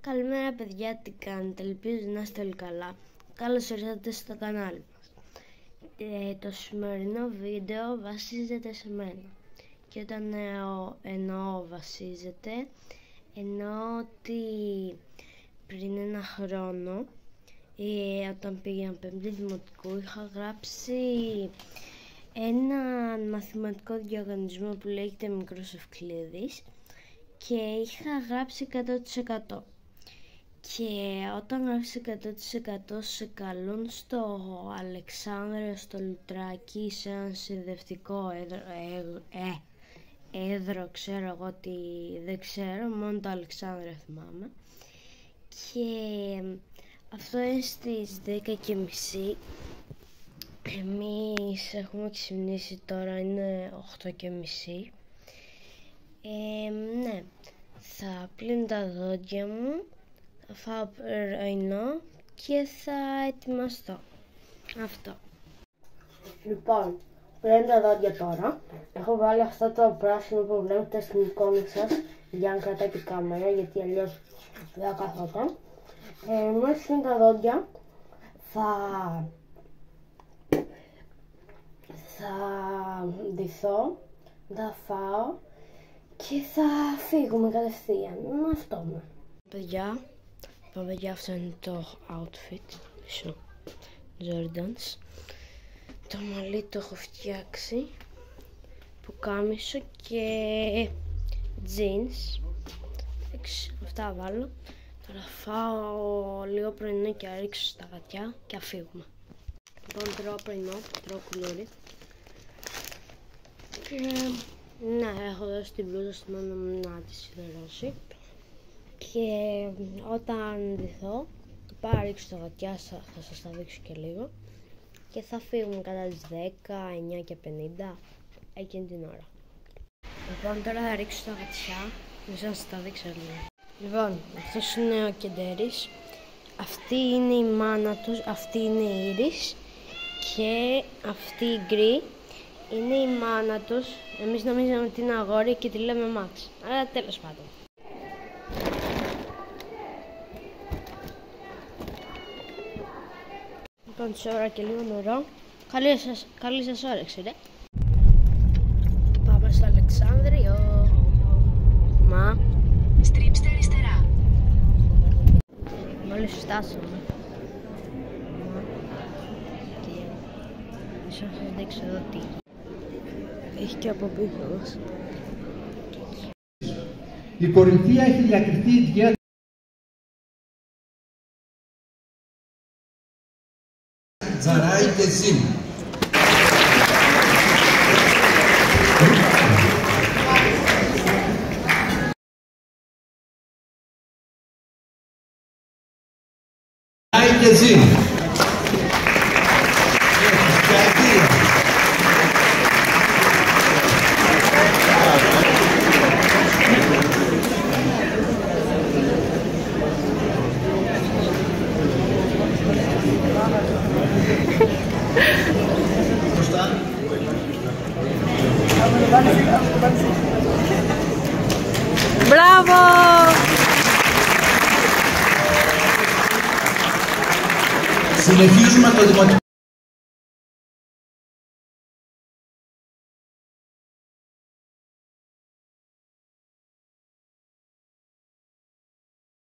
Καλημέρα παιδιά, τι κάνετε, ελπίζω να είστε όλοι καλά. Καλώς ήρθατε στο κανάλι μας. Το σημερινό βίντεο βασίζεται σε μένα. Και όταν εννοώ βασίζεται, εννοώ ότι πριν ένα χρόνο, όταν πήγαινα πέμπτη δημοτικού, είχα γράψει έναν μαθηματικό διαγωνισμό που λέγεται Μικρός Ευκλήδης και είχα γράψει 100%. Και όταν γράφεις 100% σε καλούν στο Αλεξάνδριο, στο Λουτράκι, σε έναν συνδευτικό έδρο, ξέρω εγώ ότι δεν ξέρω, μόνο το Αλεξάνδριο θυμάμαι. Και αυτό είναι στις 10:30. Εμείς έχουμε ξυπνήσει τώρα, είναι 8:30. Ναι, θα πλύνω τα δόντια μου, θα φάω πρωινό και θα ετοιμαστώ. Αυτό. Λοιπόν, πλύνω τα δόντια τώρα. Έχω βάλει αυτό το πράσινο που βλέπετε στην εικόνα σας για να κρατάει την κάμερα, γιατί αλλιώς δεν θα καθόταν. Μόλις πλύνω τα δόντια θα ντυθώ, θα φάω και θα φύγουμε κατευθείαν. Αυτό είναι. Παιδιά, αυτό είναι το outfit. Μισό. Jordans. Το μαλλί το έχω φτιάξει. Πουκάμισο και jeans. Αυτά βάλω. Τώρα φάω λίγο πρωινό και ρίξω στα γατιά και αφήγουμε. Λοιπόν, τρώω πρωινό, τρώω κουλούρι. Ναι, έχω δώσει την μπλούζα στη μάνα μου να τη σιδερώσει. Και όταν ντυθώ, θα πάω να ρίξω τα γατιά, θα σας τα δείξω και λίγο. Και θα φύγουμε κατά τις 10, 9 και 50, εκείνη την ώρα. Λοιπόν, τώρα θα ρίξω τα γατιά, να σας τα δείξω λίγο. Λοιπόν, αυτός είναι ο Κεντερής, αυτή είναι η μάνα τους, αυτή είναι η Ήρης και αυτή η γκρι είναι η μάνα τους. Εμείς νομίζαμε ότι είναι αγόρι και τη λέμε Μαξ, αλλά τέλος πάντων. Λοιπόν, σε ώρα και λίγο νερό. Καλή σας όρεξη, ρε. Πάμε στο Αλεξάνδριο. Μα στρίψτε αριστερά. Μόλις φτάσαμε. Μισό να σας δείξω εδώ τι έχει και από πίσω μας. Η Κορινθία έχει διακριθεί ιδιαίτερα. Ζαράι και Ζήμ. Ζαράι και Ζήμ. Μπράβο! Συνεχίζουμε το δημοτικό.